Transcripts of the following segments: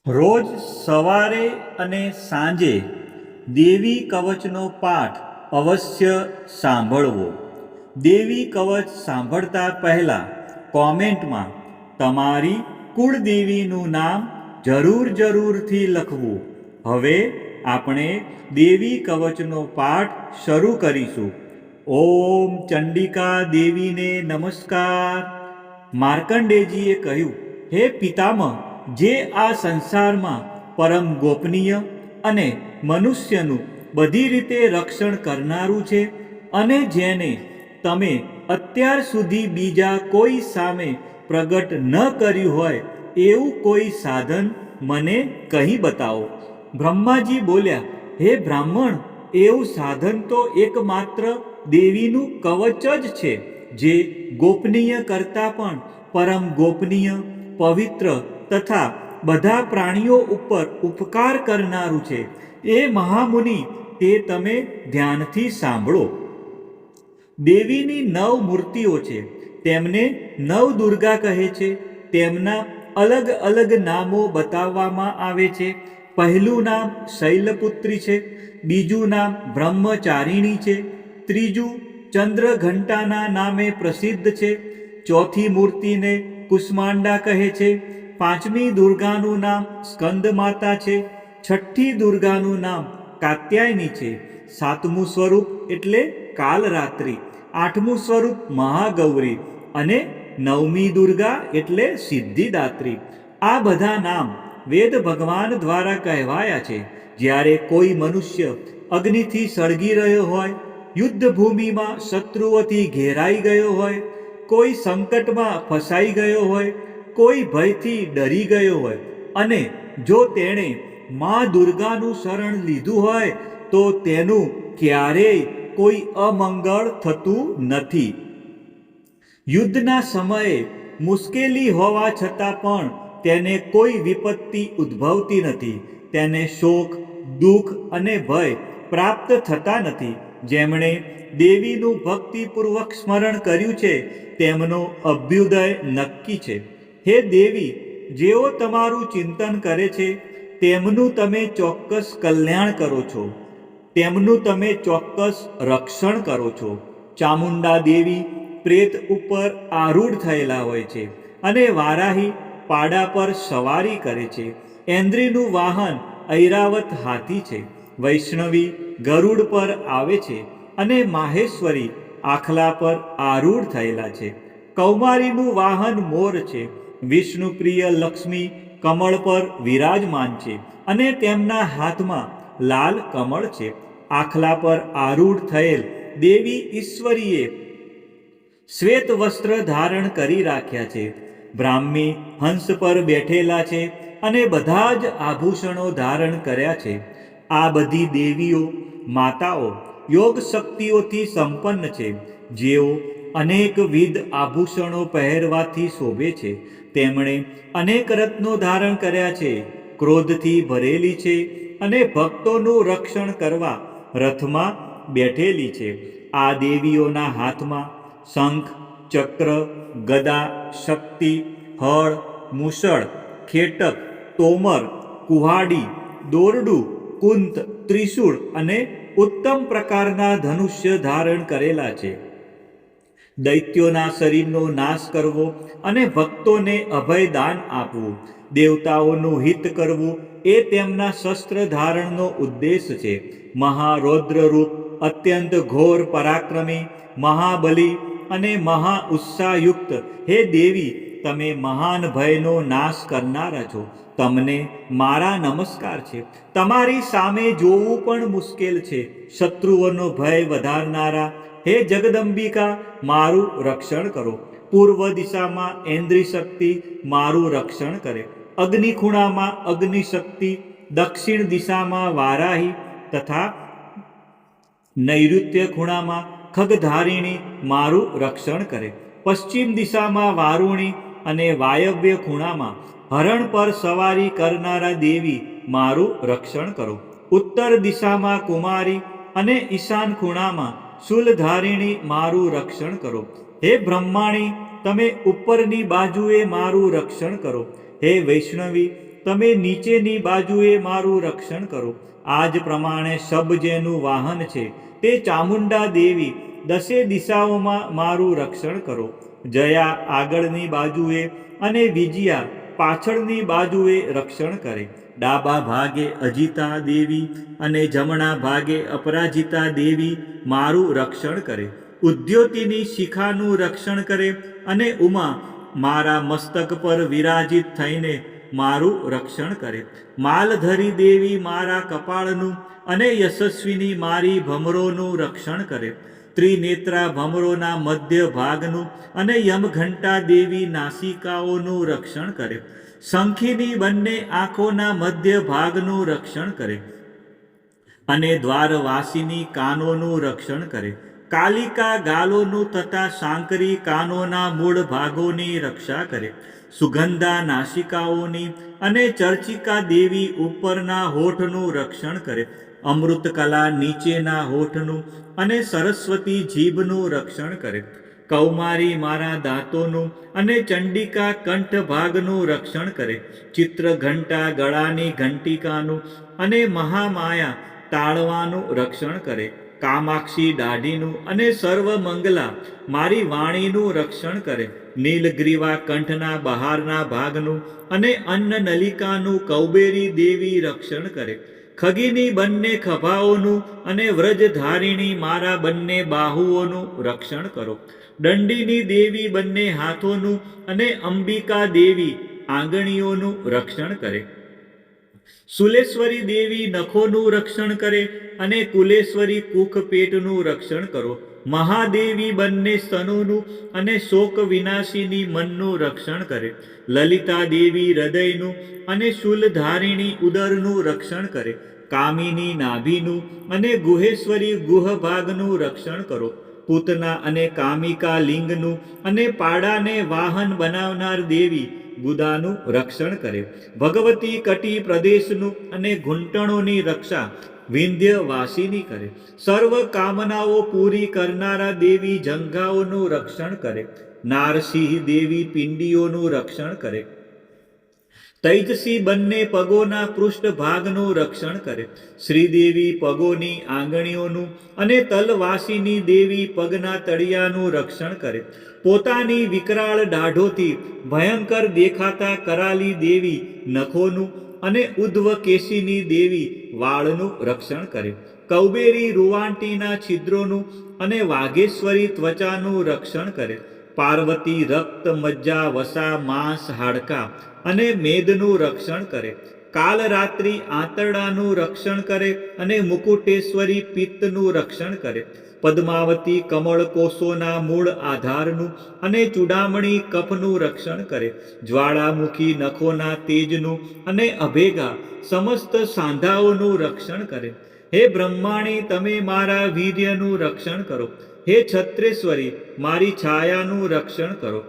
રોજ સવારે અને સાંજે દેવી કવચનો પાઠ અવશ્ય સાંભળવો. દેવી કવચ સાંભળતા પહેલાં કોમેન્ટમાં તમારી કુળદેવીનું નામ જરૂરથી લખવું. હવે આપણે દેવી કવચનો પાઠ શરૂ કરીશું. ઓમ ચંડિકા દેવીને નમસ્કાર. માર્કંડેયજીએ કહ્યું, હે પિતામહ, જે આ સંસારમાં પરમ ગોપનીય અને મનુષ્યનું બધી રીતે રક્ષણ કરનારું છે અને જેને તમે અત્યાર સુધી બીજા કોઈ સામે પ્રગટ ન કર્યું હોય એવું કોઈ સાધન મને કહી બતાવો. બ્રહ્માજી બોલ્યા, હે બ્રાહ્મણ, એવું સાધન તો એકમાત્ર દેવીનું કવચ જ છે, જે ગોપનીય કરતાં પણ પરમ ગોપનીય, પવિત્ર તથા બધા પ્રાણીઓ ઉપર ઉપકાર કરનારું છે. એ મહામુનિ, તે તમે ધ્યાનથી સાંભળો. દેવીની 9 મૂર્તિઓ છે. તેમને નવદુર્ગા કહે છે. તેમના અલગ અલગ નામો બતાવવામાં આવે છે. પહેલું નામ શૈલપુત્રી છે, બીજું નામ બ્રહ્મચારિણી છે, ત્રીજું ચંદ્રઘંટાના નામે પ્રસિદ્ધ છે, ચોથી મૂર્તિને કુષ્માંડા કહે છે, પાંચમી દુર્ગાનું નામ સ્કંદમાતા છે, છઠ્ઠી દુર્ગાનું નામ કાત્યાયની છે, સાતમું સ્વરૂપ એટલે કાલરાત્રિ, આઠમું સ્વરૂપ મહાગૌરી અને નવમી દુર્ગા એટલે સિદ્ધિદાત્રી. આ બધા નામ વેદ ભગવાન દ્વારા કહેવાયા છે. જ્યારે કોઈ મનુષ્ય અગ્નિથી સળગી રહ્યો હોય, યુદ્ધ ભૂમિમાં શત્રુઓથી ઘેરાઈ ગયો હોય, કોઈ સંકટમાં ફસાઈ ગયો હોય, કોઈ ભયથી ડરી ગયો હોય અને જો તેણે મા દુર્ગાનું શરણ લીધું હોય તો તેનું ક્યારેય કોઈ અમંગળ થતું નથી. યુદ્ધના સમયે મુશ્કેલી હોવા છતાં પણ તેને કોઈ વિપત્તિ ઉદ્ભવતી નથી. તેને શોક, દુઃખ અને ભય પ્રાપ્ત થતા નથી. જેમણે દેવીનું ભક્તિપૂર્વક સ્મરણ કર્યું છે તેમનો અભ્યુદય નક્કી છે. હે દેવી, જેઓ તમારું ચિંતન કરે છે તેમનું તમે ચોક્કસ કલ્યાણ કરો છો, તેમનું તમે ચોક્કસ રક્ષણ કરો છો. ચામુંડા દેવી પ્રેત ઉપર આરૂઢ થયેલા હોય છે અને વારાહી પાડા પર સવારી કરે છે. ઐન્દ્રીનું વાહન ઐરાવત હાથી છે. વૈષ્ણવી ગરુડ પર આવે છે અને માહેશ્વરી આખલા પર આરૂઢ થયેલા છે. કૌમારીનું વાહન મોર છે. વિષ્ણુપ્રિય લક્ષ્મી કમળ પર વિરાજમાન છે અને તેમના હાથમાં લાલ કમળ છે. આખલા પર આરૂઢ થયેલ દેવી ઈશ્વરીએ શ્વેત વસ્ત્ર ધારણ કરી રાખ્યા છે. બ્રાહ્મી હંસ પર બેઠેલા છે અને બધા જ આભૂષણો ધારણ કર્યા છે. આ બધી દેવીઓ માતાઓ યોગ શક્તિઓથી સંપન્ન છે, જેઓ અનેકવિધ આભૂષણો પહેરવાથી શોભે છે. તેમણે અનેક રત્નો ધારણ કર્યા છે, ક્રોધથી ભરેલી છે અને ભક્તોનું રક્ષણ કરવા રથમાં બેઠેલી છે. આ દેવીઓના હાથમાં શંખ, ચક્ર, ગદા, શક્તિ, હળ, મૂષળ, ખેટક, તોમર, કુહાડી, દોરડું, કુંત, ત્રિશૂળ અને ઉત્તમ પ્રકારના ધનુષ્ય ધારણ કરેલા છે. દૈત્યોના શરીરનો નાશ કરવો અને ભક્તોને અભયદાન આપવું, દેવતાઓનું હિત કરવું એ તેમના શસ્ત્ર ધારણનો ઉદ્દેશ છે. મહારૌદ્ર રૂપ, અત્યંત ઘોર પરાક્રમી, મહાબલી અને મહા ઉત્સાહયુક્ત હે દેવી, તમે મહાન ભયનો નાશ કરનારા છો. તમને મારા નમસ્કાર છે. તમારી સામે જોવું પણ મુશ્કેલ છે. શત્રુઓનો ભય વધારનારા હે જગદંબિકા, મારું રક્ષણ કરો. પૂર્વ દિશામાં ઐન્દ્રી શક્તિ મારું રક્ષણ કરે. અગ્નિ ખૂણામાં અગ્નિ શક્તિ, દક્ષિણ દિશામાં વારાહી તથા નૈઋત્ય ખૂણામાં ખગધારિણી મારું રક્ષણ કરે. પશ્ચિમ દિશામાં વારુણી અને વાયવ્ય ખૂણામાં હરણ પર સવારી કરનારા દેવી મારું રક્ષણ કરો. ઉત્તર દિશામાં કુમારી અને ઈશાન ખૂણામાં શૂલધારિણી મારું રક્ષણ કરો. હે બ્રહ્માણી, તમે ઉપરની બાજુએ મારું રક્ષણ કરો. હે વૈષ્ણવી, તમે નીચેની બાજુએ મારું રક્ષણ કરો. આ જ પ્રમાણે શબ જેનું વાહન છે તે ચામુંડા દેવી દસે દિશાઓમાં મારું રક્ષણ કરો. જયા આગળની બાજુએ અને વિજયા પાછળની બાજુએ રક્ષણ કરે. ડાબા ભાગે અજિતા દેવી અને જમણા ભાગે અપરાજિતા દેવી મારું રક્ષણ કરે. ઉદ્યોતિની શિખાનું રક્ષણ કરે અને ઉમા મારા મસ્તક પર વિરાજિત થઈને મારું રક્ષણ કરે. માલધરી દેવી મારા કપાળનું અને યશસ્વીની મારી ભમરોનું રક્ષણ કરે. ત્રિનેત્રા ભમરોના મધ્ય ભાગનું અને યમઘંટા દેવી નાસિકાઓનું રક્ષણ કરે. શંખીની બંને આંખોના મધ્ય ભાગનું રક્ષણ કરે અને દ્વારવાસીની કાનોનું રક્ષણ કરે. કાલિકા ગાલોનું તથા સાંકરી કાનોના મૂળ ભાગોની રક્ષા કરે. સુગંધા નાસિકાઓની અને ચર્ચિકા દેવી ઉપરના હોઠનું રક્ષણ કરે. અમૃતકલા નીચેના હોઠનું અને સરસ્વતી જીભનું રક્ષણ કરે. કૌમારી મારા દાંતોનું અને ચંડિકા કંઠ ભાગનું રક્ષણ કરે. ચિત્રઘંટા ગળાની ઘંટિકાનું અને મહામાયા તાળવાનું રક્ષણ કરે. કામાક્ષી દાઢીનું અને સર્વમંગલા મારી વાણીનું રક્ષણ કરે. નીલગ્રીવા કંઠના બહારના ભાગનું અને અન્નનલિકાનું કૌબેરી દેવી રક્ષણ કરે. ખગીની બંને ખભાઓનું અને વ્રજધારિણી મારા બંને બાહુઓનું રક્ષણ કરો. દંડીની દેવી બંને હાથોનું અને અંબિકા દેવી આંગળીઓનું રક્ષણ કરે. સુલેશ્વરી દેવી નખોનું રક્ષણ કરે અને કુલેશ્વરી કુખ પેટનું રક્ષણ કરો. મહાદેવી બંને સ્તનોનું અને શોક વિનાશીની મનનું રક્ષણ કરે. લલિતા દેવી હૃદયનું અને શૂલધારિણી ઉદરનું રક્ષણ કરે. કામિની નાભીનું અને ગુહેશ્વરી ગુહ ભાગનું રક્ષણ કરો. પૂતના અને કામિકા લિંગનું અને પાડાને વાહન બનાવનાર દેવી ગુદાનું રક્ષણ કરે. ભગવતી કટી પ્રદેશનું અને ઘૂંટણોની રક્ષા વિંધ્યવાસીની કરે. સર્વ કામનાઓ પૂરી કરનારા દેવી જંઘાઓનું રક્ષણ કરે. નારસિંહ દેવી પિંડીઓનું રક્ષણ કરે. તૈજસી બંને પગોના પૃષ્ઠ ભાગનું રક્ષણ કરે. શ્રીદેવી પગોની આંગળીઓનું અને તલવાસીની દેવી પગના તળિયાનું રક્ષણ કરે. પોતાની વિકરાળ દાઢોથી ભયંકર દેખાતા કરાલી દેવી નખોનું અને ઉદ્ધવકેશીની દેવી વાળનું રક્ષણ કરે. કૌબેરી રૂવાંટીના છિદ્રોનું અને વાઘેશ્વરી ત્વચાનું રક્ષણ કરે. પાર્વતી રક્ત મજ્જા વસા માંસ હાડકાં અને મેદનું રક્ષણ કરે. કાલરાત્રિ આંતરડાનું રક્ષણ કરે અને મુકુટેશ્વરી પિત્તનું રક્ષણ કરે. પદ્માવતી કમળ કોષોના મૂળ આધારનું અને ચૂડામણી કફનું રક્ષણ કરે. જ્વાળામુખી નખોના તેજનું અને અભેગા સમસ્ત સાંધાઓનું રક્ષણ કરે. હે બ્રહ્માણી, તમે મારા વીર્યનું રક્ષણ કરો. હે છત્રેશ્વરી, મારી છાયાનું રક્ષણ કરો.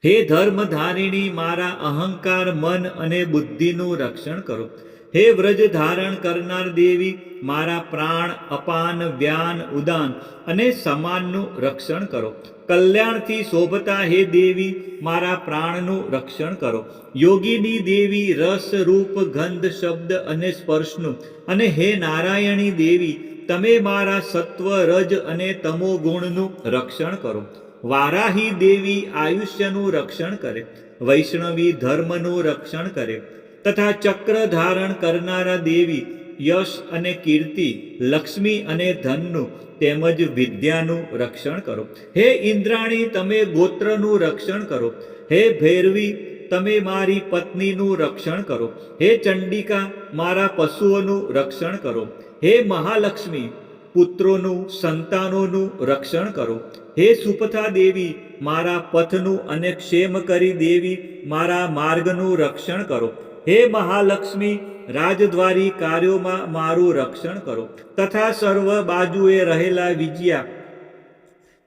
હે ધર્મધારિણી, મારા અહંકાર મન અને બુદ્ધિનું રક્ષણ કરો. હે વ્રજ ધારણ કરનાર દેવી, મારા પ્રાણ અપાન વ્યાન ઉદાન અને સમાનનું રક્ષણ કરો. કલ્યાણથી શોભતા હે દેવી, મારા પ્રાણનું રક્ષણ કરો. યોગીની દેવી રસ રૂપ ગંધ શબ્દ અને સ્પર્શનું અને હે નારાયણી દેવી, તમે મારા સત્વ રજ અને તમો ગુણનું રક્ષણ કરો. વારાહી દેવી આયુષ્યનું રક્ષણ કરે. વૈષ્ણવી ધર્મનું રક્ષણ કરે તથા ચક્ર ધારણ કરનારા દેવી યશ અને કીર્તિ, લક્ષ્મી અને ધનનું તેમજ વિદ્યાનું રક્ષણ કરો. હે ઇન્દ્રાણી, તમે ગોત્રનું રક્ષણ કરો. હે ભૈરવી, તમે મારી પત્નીનું રક્ષણ કરો. હે ચંડિકા, મારા પશુઓનું રક્ષણ કરો. હે મહાલક્ષ્મી, પુત્રોનું સંતાનોનું રક્ષણ કરો. હે સુપથા દેવી, મારા પથનું અને ક્ષેમકરી દેવી, મારા માર્ગનું રક્ષણ કરો. હે મહાલક્ષ્મી, રાજદ્વારી કાર્યોમાં મારું રક્ષણ કરો તથા સર્વ બાજુએ રહેલા વિજયા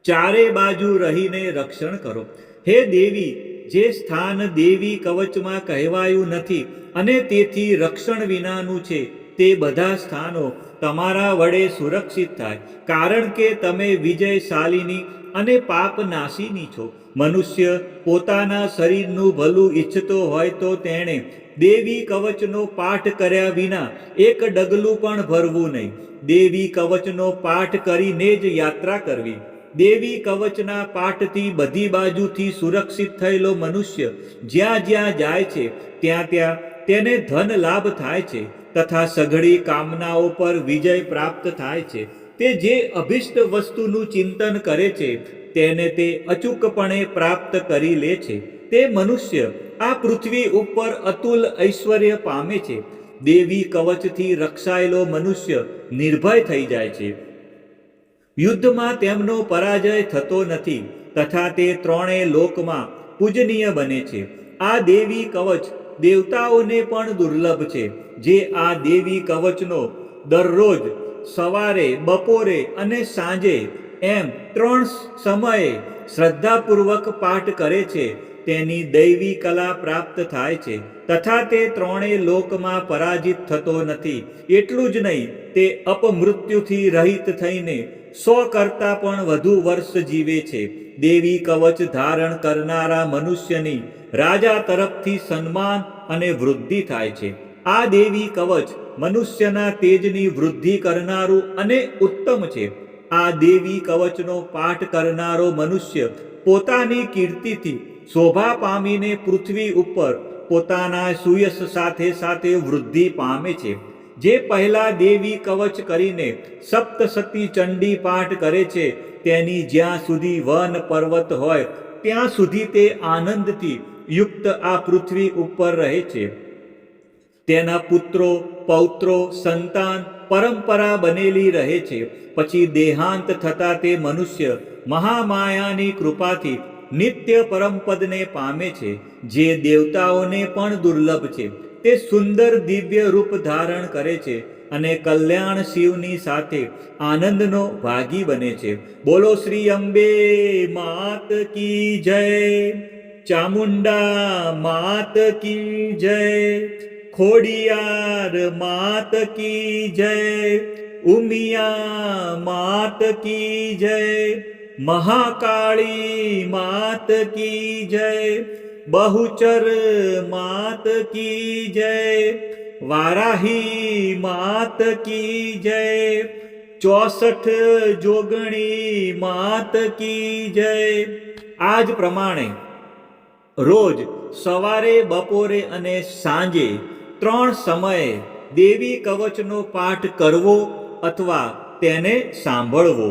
ચારે બાજુ રહીને રક્ષણ કરો. હે દેવી, જે સ્થાન દેવી કવચમાં કહેવાયું નથી અને તેથી રક્ષણ વિનાનું છે, તે બધા સ્થાનો તમારા વડે સુરક્ષિત થાય, કારણ કે તમે વિજયશાલિની અને પાપનાશીની છો. મનુષ્ય પોતાના શરીરનું ભલું ઈચ્છતો હોય તો તેણે દેવી કવચનો પાઠ કર્યા વિના એક ડગલું પણ ભરવું નહીં. દેવી કવચનો પાઠ કરીને જ યાત્રા કરવી. દેવી કવચના પાઠથી બધી બાજુથી સુરક્ષિત થયેલો મનુષ્ય જ્યાં જ્યાં જાય છે ત્યાં ત્યાં તેને ધન લાભ થાય છે તથા સઘળી કામનાઓ પર વિજય પ્રાપ્ત થાય છે. તે જે અભિષ્ટ વસ્તુનું ચિંતન કરે છે તેને તે અચૂકપણે પ્રાપ્ત કરી લે છે. તે મનુષ્ય આ પૃથ્વી ઉપર અતુલ ઐશ્વર્ય પામે છે. દેવી કવચથી રક્ષાયેલો મનુષ્ય નિર્ભય થઈ જાય છે. યુદ્ધમાં તેમનો પરાજય થતો નથી તથા તે ત્રણેય લોકમાં પૂજનીય બને છે. આ દેવી કવચ દેવતાઓને પણ દુર્લભ છે. જે આ દેવી કવચનો દરરોજ સવારે, બપોરે અને સાંજે એમ 3 સમયે શ્રદ્ધાપૂર્વક પાઠ કરે છે તેની દૈવી કલા પ્રાપ્ત થાય છે તથા તે ત્રણેય લોકમાં પરાજિત થતો નથી. એટલું જ નહીં, તે અપમૃત્યુથી રહિત થઈને 100 કરતાં પણ વધુ વર્ષ જીવે છે. દેવી કવચ ધારણ કરનારા મનુષ્યની રાજા તરફથી સન્માન અને વૃદ્ધિ થાય છે. આ દેવી કવચ મનુષ્યના તેજની વૃદ્ધિ કરનારું અને ઉત્તમ છે. આ દેવી કવચનો પાઠ કરનારો મનુષ્ય પોતાની કીર્તિથી શોભા પામીને પૃથ્વી ઉપર પોતાના સુયશ સાથે સાથે વૃદ્ધિ પામે છે. જે પહેલા દેવી કવચ કરીને સપ્તસતી ચંડી પાઠ કરે છે તેની જ્યાં સુધી વન પર્વત હોય ત્યાં સુધી તે આનંદથી યુક્ત આ પૃથ્વી ઉપર રહે છે. તેના પુત્રો, પૌત્રો, સંતાન પરંપરા બનેલી રહે છે. પછી દેહાંત થતા તે મનુષ્ય મહામાયાની કૃપાથી નિત્ય પરમપદને પામે છે જે દેવતાઓને પણ દુર્લભ છે. તે સુંદર દિવ્ય રૂપ ધારણ કરે છે અને કલ્યાણ શિવની સાથે આનંદનો ભાગી બને છે. બોલો શ્રી અંબે માત કી જય, ચામુંડા માત કી જય, ખોડિયાર માત કી જય, ઉમિયા માત કી જય, મહાકાળી માત કી જય, બહુચર માત કી જય, વારાહી માત કી જય, 64 જોગણી માત કી જય. આ જ પ્રમાણે રોજ સવારે, બપોરે અને સાંજે 3 સમયે દેવી કવચનો પાઠ કરવો અથવા તેને સાંભળવો.